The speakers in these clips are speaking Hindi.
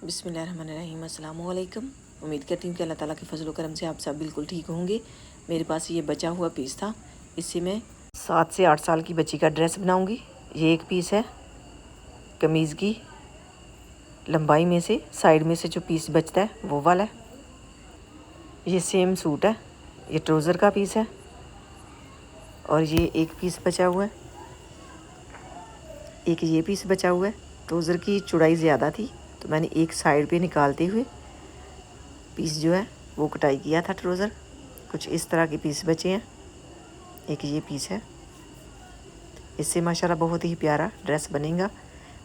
बिस्मिल्लाहिर्रहमानिर्रहीम। अस्सलाम वालेकुम। उम्मीद करती हूँ कि अल्लाह ताला के फजल व करम से आप सब बिल्कुल ठीक होंगे। मेरे पास ये बचा हुआ पीस था, इससे मैं 7 से 8 साल की बच्ची का ड्रेस बनाऊँगी। ये एक पीस है कमीज़ की लंबाई में से, साइड में से जो पीस बचता है वो वाला है। ये सेम सूट है, ये ट्राउज़र का पीस है और ये एक पीस बचा हुआ है, एक ये पीस बचा हुआ है। ट्राउज़र की चौड़ाई ज़्यादा थी तो मैंने एक साइड पे निकालते हुए पीस जो है वो कटाई किया था ट्राउज़र। कुछ इस तरह के पीस बचे हैं। एक ये पीस है, इससे माशाल्लाह बहुत ही प्यारा ड्रेस बनेगा।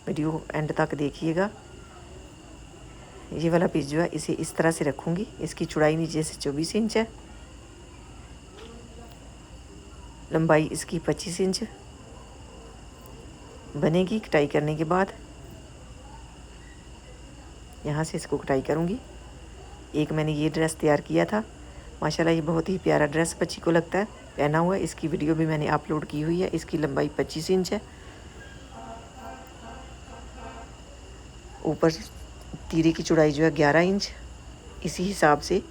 वीडियो एंड तक देखिएगा। ये वाला पीस जो है इसे इस तरह से रखूँगी। इसकी चौड़ाई नीचे से 24 इंच है, लंबाई इसकी 25 इंच बनेगी। कटाई करने के बाद यहाँ से इसको कटाई करूँगी। एक मैंने ये ड्रेस तैयार किया था, माशाल्लाह ये बहुत ही प्यारा ड्रेस बच्ची को लगता है पहना हुआ है। इसकी वीडियो भी मैंने अपलोड की हुई है। इसकी लंबाई 25 इंच है, ऊपर तीरे की चौड़ाई जो है 11 इंच। इसी हिसाब से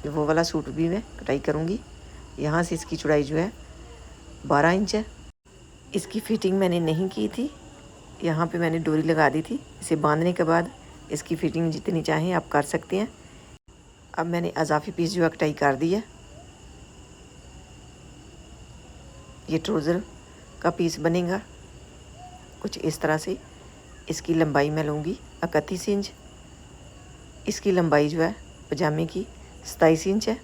वो वाला सूट भी मैं कटाई करूँगी। यहाँ से इसकी चौड़ाई जो है 12 इंच है। इसकी फिटिंग मैंने नहीं की थी, यहाँ पे मैंने डोरी लगा दी थी। इसे बांधने के बाद इसकी फिटिंग जितनी चाहें आप कर सकते हैं। अब मैंने अजाफी पीस जो है कटाई कर दी है। ये ट्राउज़र का पीस बनेगा कुछ इस तरह से। इसकी लंबाई मैं लूँगी 31 इंच। इसकी लंबाई जो है पजामे की 27 इंच है।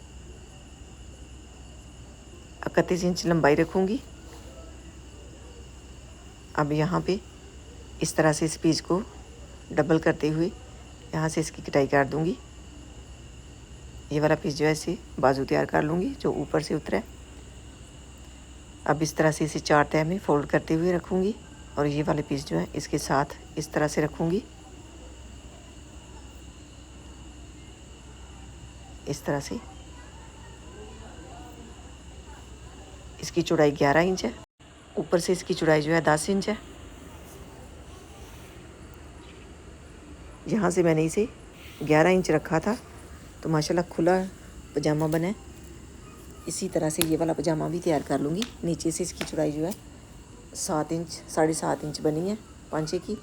31 इंच लंबाई रखूँगी। अब यहाँ पे इस तरह से इस पीस को डबल करते हुए यहाँ से इसकी कटाई कर दूँगी। ये वाला पीस जो है इसे बाजू तैयार कर लूँगी जो ऊपर से उतरा है। अब इस तरह से इसे 4 तह में फोल्ड करते हुए रखूँगी और ये वाले पीस जो है इसके साथ इस तरह से रखूँगी। इस तरह से इसकी चौड़ाई 11 इंच है, ऊपर से इसकी चौड़ाई जो है 10 इंच है। यहाँ से मैंने इसे 11 इंच रखा था तो माशाल्लाह खुला पजामा बना है। इसी तरह से ये वाला पजामा भी तैयार कर लूँगी। नीचे से इसकी चौड़ाई जो है 7 इंच, 7.5 इंच बनी है पांचे की।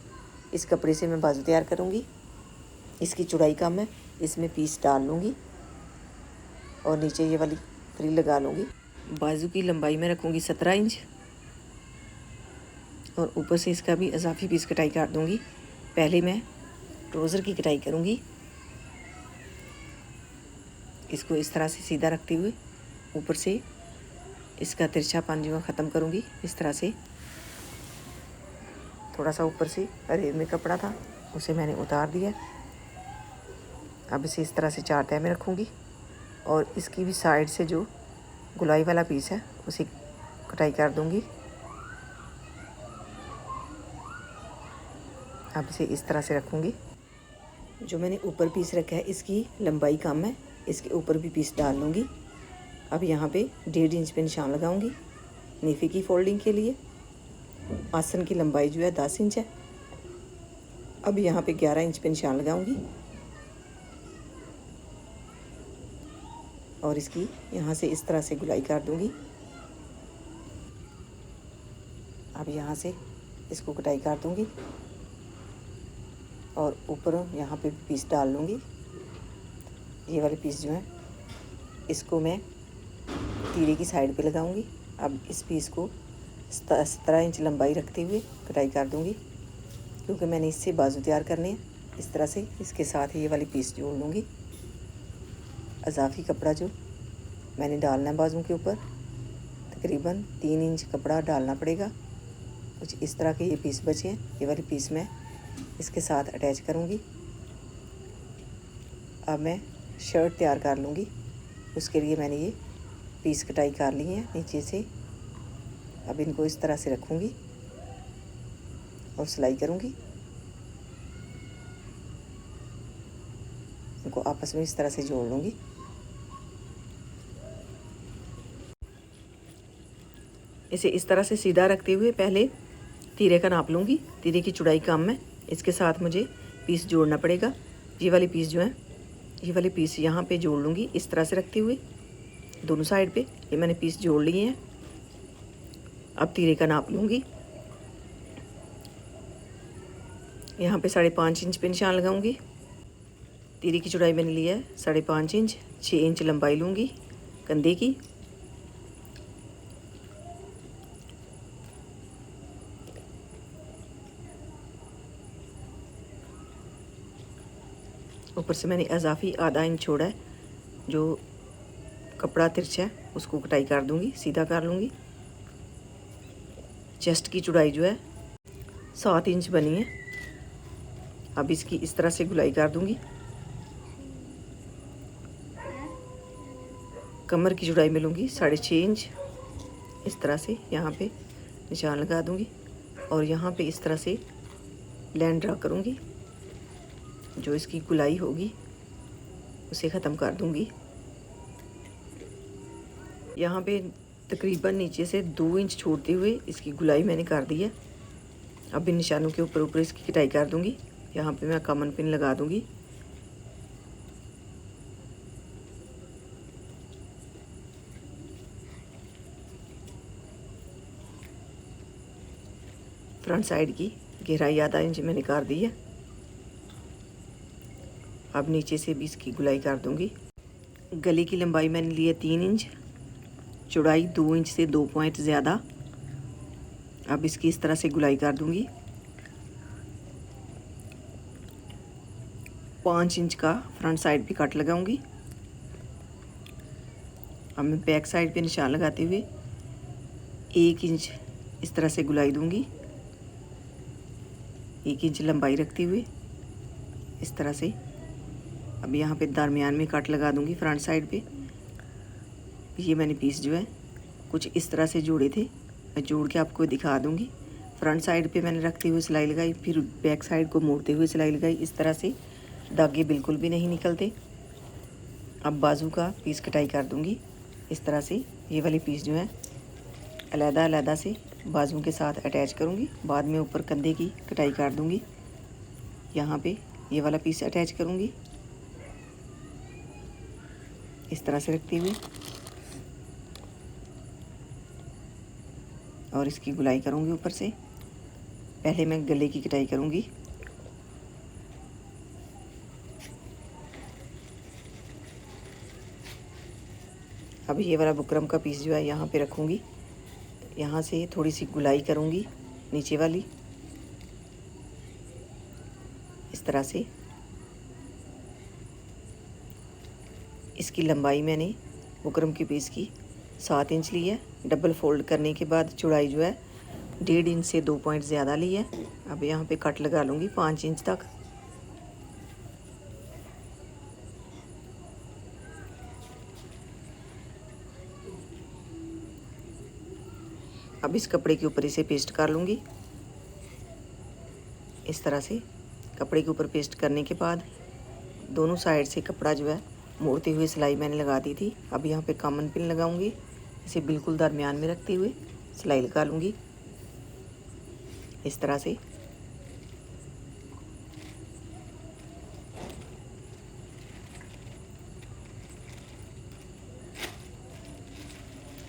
इस कपड़े से मैं बाजू तैयार करूँगी। इसकी चौड़ाई कम है, इसमें पीस डाल लूँगी और नीचे ये वाली फ्रिल लगा लूँगी। बाजू की लंबाई में रखूँगी 17 इंच और ऊपर से इसका भी इजाफी पीस कटाई कर दूँगी। पहले मैं ट्राउज़र की कटाई करूँगी। इसको इस तरह से सीधा रखते हुए ऊपर से इसका तिरछापन जो है ख़त्म करूँगी। इस तरह से थोड़ा सा ऊपर से रेब में कपड़ा था उसे मैंने उतार दिया। अब इसे इस तरह से 4 तह में रखूँगी और इसकी भी साइड से जो गुलाई वाला पीस है उसे कटाई कर दूँगी। अब इसे इस तरह से रखूँगी। जो मैंने ऊपर पीस रखा है इसकी लंबाई कम है, इसके ऊपर भी पीस डाल लूँगी। अब यहाँ पे 1.5 इंच पे निशान लगाऊंगी नीफे की फोल्डिंग के लिए। आसन की लंबाई जो है 10 इंच है। अब यहाँ पे 11 इंच पे निशान लगाऊंगी और इसकी यहाँ से इस तरह से गुलाई कर दूँगी। अब यहाँ से इसको कटाई कर दूँगी और ऊपर यहाँ पे पीस डाल लूँगी। ये वाले पीस जो है इसको मैं तीरे की साइड पे लगाऊंगी। अब इस पीस को 17 इंच लंबाई रखते हुए कटाई कर दूँगी क्योंकि मैंने इससे बाजू तैयार करने हैं। इस तरह से इसके साथ ये वाली पीस जोड़ लूँगी। अजाफी कपड़ा जो मैंने डालना है बाजू के ऊपर तकरीबन 3 इंच कपड़ा डालना पड़ेगा। कुछ इस तरह के ये पीस बचे हैं। ये वाली पीस मैं इसके साथ अटैच करूँगी। अब मैं शर्ट तैयार कर लूँगी। उसके लिए मैंने ये पीस कटाई कर ली है नीचे से। अब इनको इस तरह से रखूँगी और सिलाई करूँगी। इनको आपस में इस तरह से जोड़ लूँगी। इसे इस तरह से सीधा रखते हुए पहले तीरे का नाप लूँगी। तीरे की चौड़ाई कम है, इसके साथ मुझे पीस जोड़ना पड़ेगा। ये वाले पीस जो हैं, ये वाले पीस यहाँ पे जोड़ लूँगी इस तरह से रखते हुए दोनों साइड पे। ये मैंने पीस जोड़ लिए हैं। अब तीरे का नाप लूँगी। यहाँ पे 5.5 इंच पे निशान लगाऊंगी। तीरे की चौड़ाई मैंने लिया है 5.5 इंच। 6 इंच लंबाई लूँगी कंधे की। ऊपर से मैंने इजाफी आधा इंच छोड़ा है, जो कपड़ा तिरछा है उसको कटाई कर दूँगी, सीधा कर लूँगी। चेस्ट की चौड़ाई जो है 7 इंच बनी है। अब इसकी इस तरह से गुलाई कर दूँगी। कमर की चौड़ाई में लूँगी 6.5 इंच। इस तरह से यहाँ पे निशान लगा दूँगी और यहाँ पे इस तरह से लाइन ड्रा करूँगी। जो इसकी गुलाई होगी उसे ख़त्म कर दूँगी। यहाँ पे तकरीबन नीचे से 2 इंच छोड़ते हुए इसकी गुलाई मैंने कर दी है। अब इन निशानों के ऊपर ऊपर इसकी कटाई कर दूँगी। यहाँ पे मैं कॉमन पिन लगा दूँगी। फ्रंट साइड की गहराई आधा इंच मैंने कर दी है। अब नीचे से भी इसकी गुलाई कर दूँगी। गले की लंबाई मैंने ली है 3 इंच, चौड़ाई 2 इंच से 2 पॉइंट ज़्यादा। अब इसकी इस तरह से गुलाई कर दूँगी। 5 इंच का फ्रंट साइड पे कट लगाऊंगी। अब मैं बैक साइड पे निशान लगाते हुए 1 इंच इस तरह से गुलाई दूंगी। 1 इंच लंबाई रखते हुए इस तरह से। अब यहाँ पे दरमियान में कट लगा दूंगी फ्रंट साइड पे। ये मैंने पीस जो है कुछ इस तरह से जोड़े थे, मैं जोड़ के आपको दिखा दूंगी। फ्रंट साइड पे मैंने रखते हुए सिलाई लगाई, फिर बैक साइड को मोड़ते हुए सिलाई लगाई। इस तरह से धागे बिल्कुल भी नहीं निकलते। अब बाजू का पीस कटाई कर दूंगी इस तरह से। ये वाली पीस जो है अलहदा अलहदा से बाजू के साथ अटैच करूंगी। बाद में ऊपर कंधे की कटाई कर दूंगी। यहाँ पे ये वाला पीस अटैच करूंगी इस तरह से रखते हुए और इसकी गुलाई करूंगी ऊपर से। पहले मैं गले की कटाई करूंगी। अब ये वाला बुकरम का पीस जो है यहाँ पे रखूँगी। यहाँ से थोड़ी सी गुलाई करूँगी नीचे वाली इस तरह से। इसकी लंबाई मैंने बुकरम के पीस की 7 इंच ली है। डबल फोल्ड करने के बाद चौड़ाई जो है 1.5 इंच से 2 पॉइंट ज़्यादा ली है। अब यहाँ पे कट लगा लूँगी 5 इंच तक। अब इस कपड़े के ऊपर इसे पेस्ट कर लूँगी इस तरह से। कपड़े के ऊपर पेस्ट करने के बाद दोनों साइड से कपड़ा जो है मोड़ते हुए सिलाई मैंने लगा दी थी। अब यहाँ पे कॉमन पिन लगाऊंगी। इसे बिल्कुल दरमियान में रखते हुए सिलाई लगा लूँगी इस तरह से।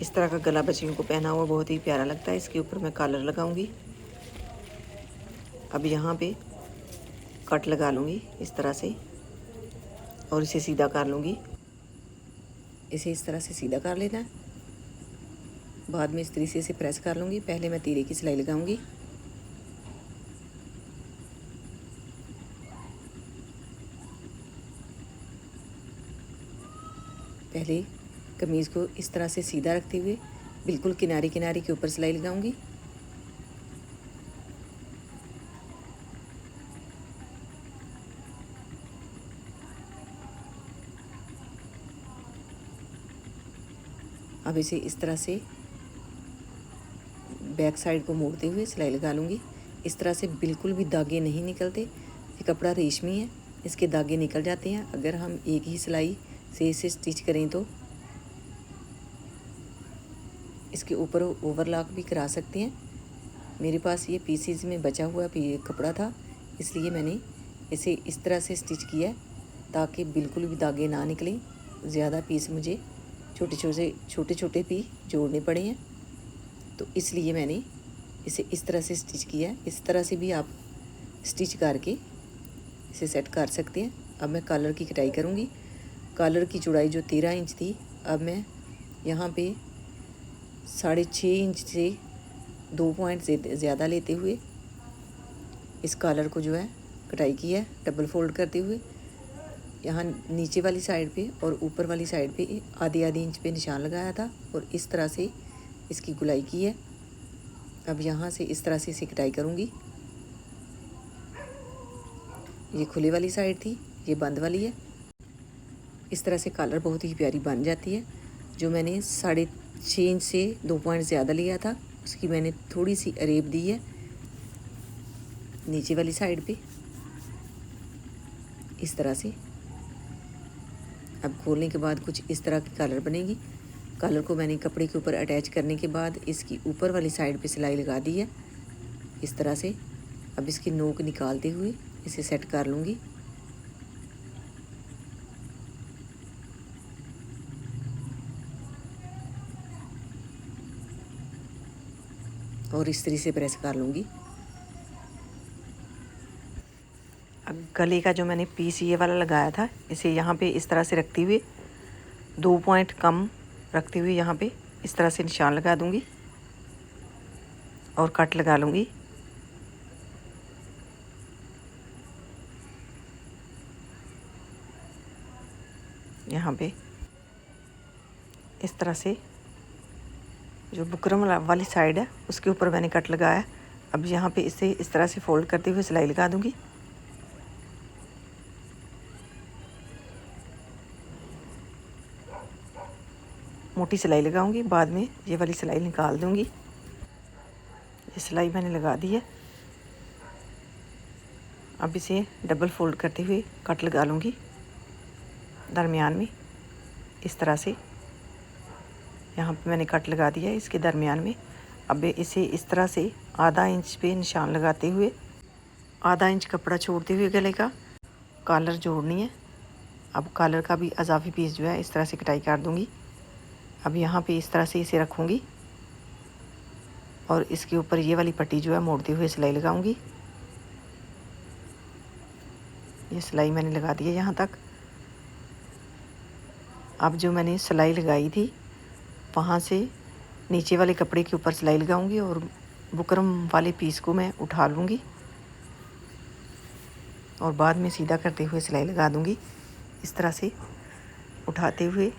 इस तरह का गला बच्चियों को पहना हुआ बहुत ही प्यारा लगता है। इसके ऊपर मैं कॉलर लगाऊंगी। अब यहाँ पे कट लगा लूँगी इस तरह से और इसे सीधा कर लूँगी। इसे इस तरह से सीधा कर लेना है। बाद में इस तरीके से इसे प्रेस कर लूँगी। पहले मैं तीरे की सिलाई लगाऊंगी। पहले कमीज़ को इस तरह से सीधा रखते हुए बिल्कुल किनारे किनारे के ऊपर सिलाई लगाऊंगी। अब इसे इस तरह से बैक साइड को मोड़ते हुए सिलाई लगा लूँगी। इस तरह से बिल्कुल भी दागे नहीं निकलते। ये कपड़ा रेशमी है, इसके दागे निकल जाते हैं अगर हम एक ही सिलाई से इसे स्टिच करें तो। इसके ऊपर ओवरलॉक भी करा सकते हैं। मेरे पास ये पीसीज में बचा हुआ कपड़ा था, इसलिए मैंने इसे इस तरह से स्टिच किया है ताकि बिल्कुल भी दागे ना निकलें। ज़्यादा पीस मुझे छोटे छोटे पीस जोड़ने पड़े हैं, तो इसलिए मैंने इसे इस तरह से स्टिच किया है। इस तरह से भी आप स्टिच करके इसे सेट कर सकते हैं। अब मैं कॉलर की कटाई करूँगी। कॉलर की चौड़ाई जो 13 इंच थी, अब मैं यहाँ पे 6.5 इंच से 2 पॉइंट से ज़्यादा लेते हुए इस कॉलर को जो है कटाई की है, डबल फोल्ड करते हुए। यहाँ नीचे वाली साइड पे और ऊपर वाली साइड पे आधी इंच पे निशान लगाया था और इस तरह से इसकी गुलाई की है। अब यहाँ से इस तरह से इसे कटाई करूँगी। ये खुले वाली साइड थी, ये बंद वाली है। इस तरह से कॉलर बहुत ही प्यारी बन जाती है। जो मैंने 6.5 इंच से 2 पॉइंट ज़्यादा लिया था, उसकी मैंने थोड़ी सी अरेब दी है नीचे वाली साइड पे, इस तरह से। अब खोलने के बाद कुछ इस तरह की कॉलर बनेगी। कॉलर को मैंने कपड़े के ऊपर अटैच करने के बाद इसकी ऊपर वाली साइड पे सिलाई लगा दी है इस तरह से। अब इसकी नोक निकालते हुए इसे सेट कर लूँगी। और इस तरह से प्रेस कर लूँगी। अब गले का जो मैंने पीस ये वाला लगाया था, इसे यहाँ पे इस तरह से रखते हुए 2 पॉइंट कम रखते हुए यहाँ पे इस तरह से निशान लगा दूँगी और कट लगा लूँगी। यहाँ पे इस तरह से जो बुकरम वाली साइड है उसके ऊपर मैंने कट लगाया। अब यहाँ पे इसे इस तरह से फोल्ड करते हुए सिलाई लगा दूँगी। मोटी सिलाई लगाऊंगी, बाद में ये वाली सिलाई निकाल दूँगी। ये सिलाई मैंने लगा दी है। अब इसे डबल फोल्ड करते हुए कट लगा लूँगी दरमियान में इस तरह से। यहाँ पे मैंने कट लगा दिया है इसके दरमियान में। अब इसे इस तरह से आधा इंच पे निशान लगाते हुए आधा इंच कपड़ा छोड़ते हुए गले का कॉलर जोड़नी है। अब कॉलर का भी अजाफी पीस जो है इस तरह से कटाई कर दूँगी। अब यहाँ पे इस तरह से इसे रखूँगी और इसके ऊपर ये वाली पट्टी जो है मोड़ते हुए सिलाई लगाऊँगी। ये सिलाई मैंने लगा दी है यहाँ तक। अब जो मैंने सिलाई लगाई थी वहाँ से नीचे वाले कपड़े के ऊपर सिलाई लगाऊंगी और बुकरम वाले पीस को मैं उठा लूँगी और बाद में सीधा करते हुए सिलाई लगा दूँगी। इस तरह से उठाते हुए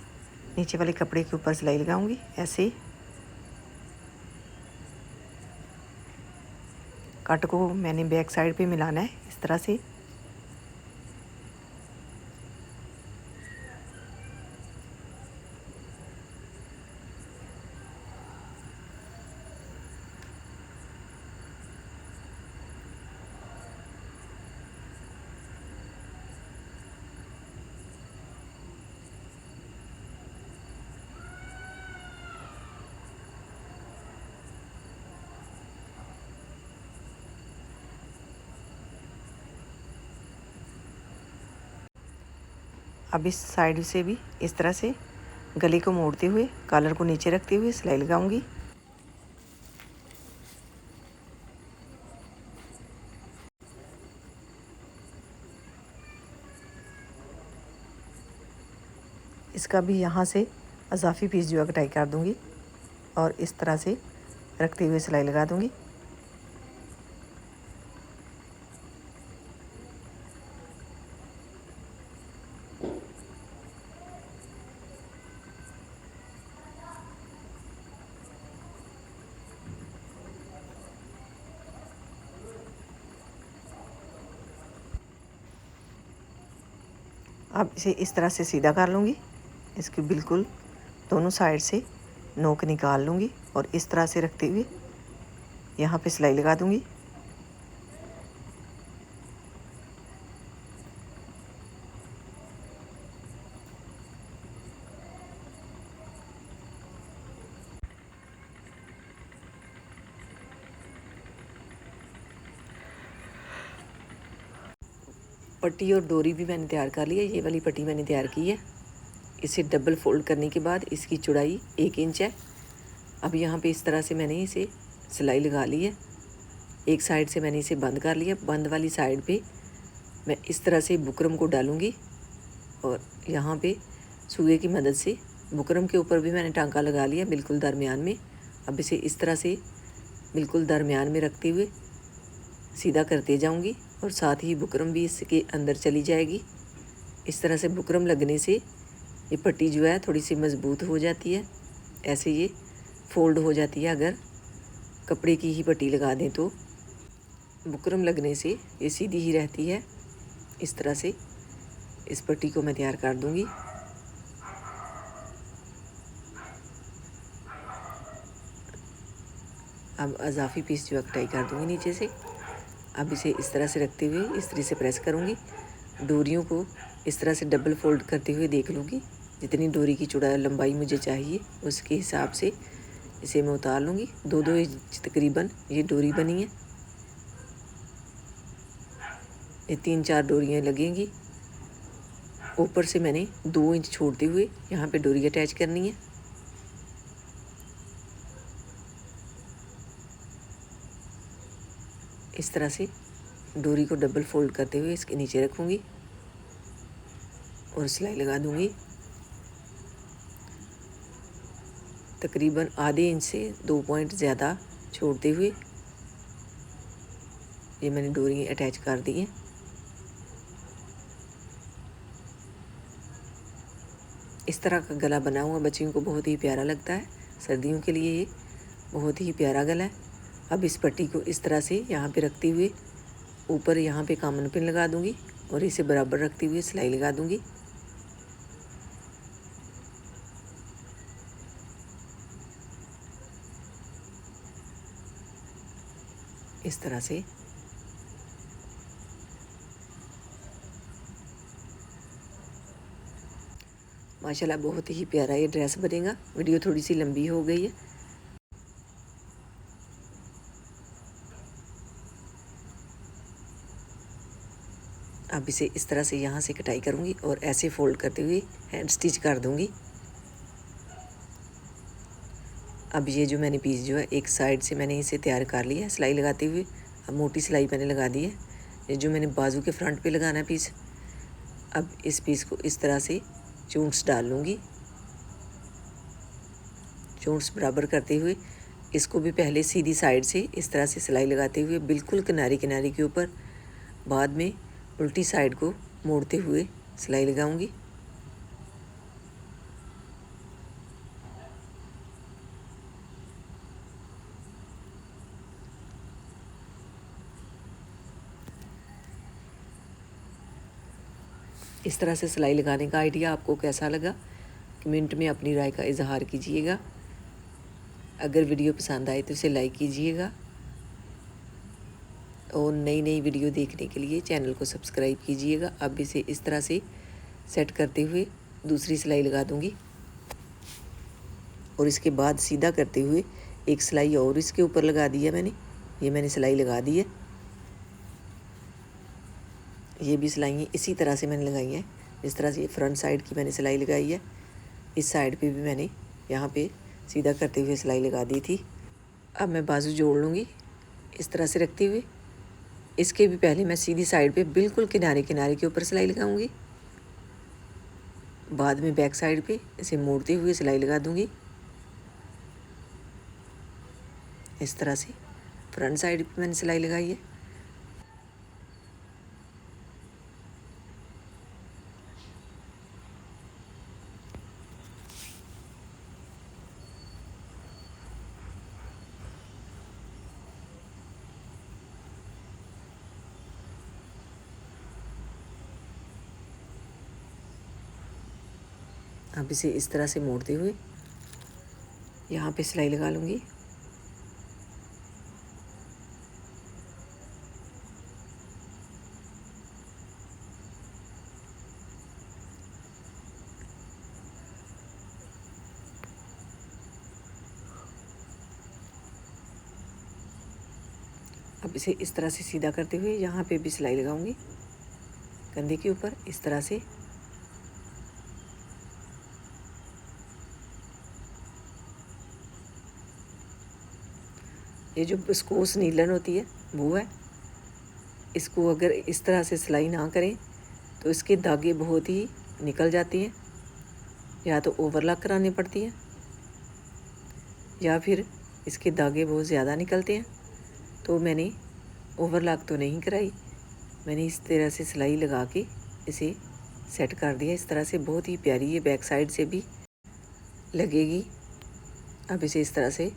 नीचे वाले कपड़े के ऊपर सिलाई लगाऊंगी ऐसे। कट को मैंने बैक साइड पे मिलाना है इस तरह से। अब इस साइड से भी इस तरह से गले को मोड़ते हुए कॉलर को नीचे रखते हुए सिलाई लगाऊंगी। इसका भी यहाँ से अजाफी पीस जो है कटाई कर दूंगी और इस तरह से रखते हुए सिलाई लगा दूंगी। अब इसे इस तरह से सीधा कर लूँगी। इसकी बिल्कुल दोनों साइड से नोक निकाल लूँगी और इस तरह से रखते हुए यहाँ पे सिलाई लगा दूँगी। पट्टी और डोरी भी मैंने तैयार कर ली है। ये वाली पट्टी मैंने तैयार की है। इसे डबल फोल्ड करने के बाद इसकी चौड़ाई 1 इंच है। अब यहाँ पे इस तरह से मैंने इसे सिलाई लगा ली है। एक साइड से मैंने इसे बंद कर लिया। बंद वाली साइड पे मैं इस तरह से बुकरम को डालूँगी और यहाँ पे सुई की मदद से बुकरम के ऊपर भी मैंने टांका लगा लिया बिल्कुल दरमियान में। अब इसे इस तरह से बिल्कुल दरमियान में रखते हुए सीधा करते जाऊंगी और साथ ही बुकरम भी इसके अंदर चली जाएगी। इस तरह से बुकरम लगने से ये पट्टी जो है थोड़ी सी मज़बूत हो जाती है। ऐसे ये फोल्ड हो जाती है। अगर कपड़े की ही पट्टी लगा दें तो बुकरम लगने से ये सीधी ही रहती है। इस तरह से इस पट्टी को मैं तैयार कर दूंगी। अब अजाफी पीस जो है कटाई कर दूंगी नीचे से। अब इसे इस तरह से रखते हुए इस तरह से प्रेस करूंगी। डोरियों को इस तरह से डबल फोल्ड करते हुए देख लूँगी। जितनी डोरी की चौड़ाई लंबाई मुझे चाहिए उसके हिसाब से इसे मैं उतार लूँगी। 2-2 इंच तकरीबन ये डोरी बनी है। ये 3-4 डोरियाँ लगेंगी। ऊपर से मैंने 2 इंच छोड़ते हुए यहाँ पे डोरी अटैच करनी है। इस तरह से डोरी को डबल फोल्ड करते हुए इसके नीचे रखूँगी और सिलाई लगा दूँगी। तकरीबन आधे इंच से 2 पॉइंट ज़्यादा छोड़ते हुए ये मैंने डोरी अटैच कर दी है। इस तरह का गला बना हुआ बच्चियों को बहुत ही प्यारा लगता है। सर्दियों के लिए ये बहुत ही प्यारा गला है। अब इस पट्टी को इस तरह से यहाँ पे रखते हुए ऊपर यहाँ पे कामन पिन लगा दूँगी और इसे बराबर रखते हुए सिलाई लगा दूँगी। इस तरह से माशाल्लाह बहुत ही प्यारा ये ड्रेस बनेगा। वीडियो थोड़ी सी लंबी हो गई है। अब इसे इस तरह से यहाँ से कटाई करूँगी और ऐसे फोल्ड करते हुए हैंड स्टिच कर दूँगी। अब ये जो मैंने पीस जो है एक साइड से मैंने इसे तैयार कर लिया है सिलाई लगाते हुए। अब मोटी सिलाई मैंने लगा दी है। ये जो मैंने बाजू के फ्रंट पे लगाना है पीस, अब इस पीस को इस तरह से चूंट्स डाल लूँगी। चूंट्स बराबर करते हुए इसको भी पहले सीधी साइड से इस तरह से सिलाई लगाते हुए बिल्कुल किनारे किनारे के ऊपर, बाद में उल्टी साइड को मोड़ते हुए सिलाई लगाऊंगी। इस तरह से सिलाई लगाने का आइडिया आपको कैसा लगा कमेंट में अपनी राय का इजहार कीजिएगा। अगर वीडियो पसंद आए तो इसे लाइक कीजिएगा और नई नई वीडियो देखने के लिए चैनल को सब्सक्राइब कीजिएगा। अब इसे इस तरह से सेट करते हुए दूसरी सिलाई लगा दूंगी और इसके बाद सीधा करते हुए एक सिलाई और इसके ऊपर लगा दी है मैंने। ये मैंने सिलाई लगा दी है। ये भी सिलाई इसी तरह से मैंने लगाई है। इस तरह से फ्रंट साइड की मैंने सिलाई लगाई है। इस साइड पे भी मैंने यहाँ पे सीधा करते हुए सिलाई लगा दी थी। अब मैं बाजू जोड़ लूँगी इस तरह से रखते हुए। इसके भी पहले मैं सीधी साइड पे बिल्कुल किनारे किनारे के ऊपर सिलाई लगाऊंगी। बाद में बैक साइड पे इसे मोड़ते हुए सिलाई लगा दूंगी। इस तरह से फ्रंट साइड पे मैंने सिलाई लगाई है। अब इसे इस तरह से मोड़ते हुए यहाँ पे सिलाई लगा लूँगी। अब इसे इस तरह से सीधा करते हुए यहाँ पे भी सिलाई लगाऊंगी। कंधे के ऊपर इस तरह से। ये जो विस्कोस नीलन होती है वो है। इसको अगर इस तरह से सिलाई ना करें तो इसके धागे बहुत ही निकल जाते हैं, या तो ओवरलॉक करानी पड़ती है या फिर इसके धागे बहुत ज़्यादा निकलते हैं। तो मैंने ओवरलॉक तो नहीं कराई, मैंने इस तरह से सिलाई लगा के इसे सेट कर दिया। इस तरह से बहुत ही प्यारी ये बैक साइड से भी लगेगी। अब इसे इस तरह से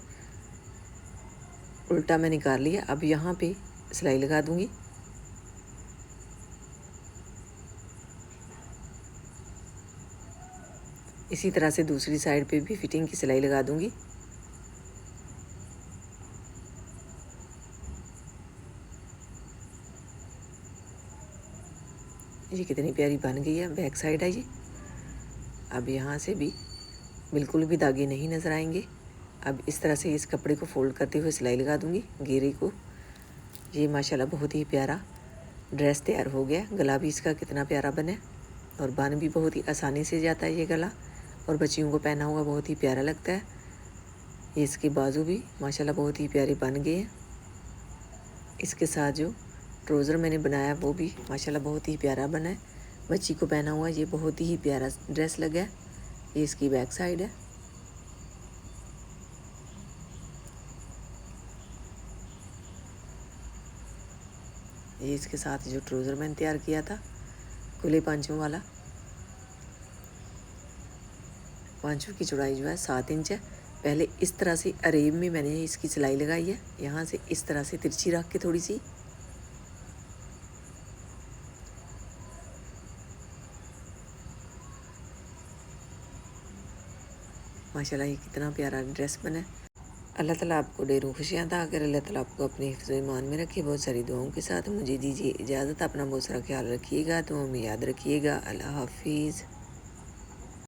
उल्टा मैं निकाल लिया। अब यहाँ पे सिलाई लगा दूँगी। इसी तरह से दूसरी साइड पे भी फिटिंग की सिलाई लगा दूँगी। ये कितनी प्यारी बन गई है, बैक साइड है ये। अब यहाँ से भी बिल्कुल भी धागे नहीं नज़र आएंगे। अब इस तरह से इस कपड़े को फोल्ड करते हुए सिलाई लगा दूँगी घेरे को। ये माशाल्लाह बहुत ही प्यारा ड्रेस तैयार हो गया। गला भी इसका कितना प्यारा बना है और बन भी बहुत ही आसानी से जाता है ये गला, और बच्चियों को पहना हुआ बहुत ही प्यारा लगता है। ये इसके बाजू भी माशाल्लाह बहुत ही प्यारे बन गए हैं। इसके साथ जो ट्राउज़र मैंने बनाया वो भी माशाल्लाह बहुत ही प्यारा बना है। बच्ची को पहना हुआ ये बहुत ही प्यारा ड्रेस लगा है। ये इसकी बैक साइड है। ये इसके साथ जो ट्राउज़र मैंने तैयार किया था खुले पांचों वाला, पांचों की चौड़ाई जो है 7 इंच है। पहले इस तरह से अरेब में मैंने इसकी सिलाई लगाई है, यहाँ से इस तरह से तिरछी रख के थोड़ी सी। माशाल्लाह ये कितना प्यारा ड्रेस बना है। अल्लाह ताला आपको ढेरों खुशियाँ अता करे। अल्लाह ताला आपको अपने हिफ्ज़ ईमान में रखे। बहुत सारी दुआओं के साथ मुझे दीजिए इजाज़त। अपना बहुत सारा ख्याल रखिएगा, तो हमें याद रखिएगा। अल्लाह हाफिज़।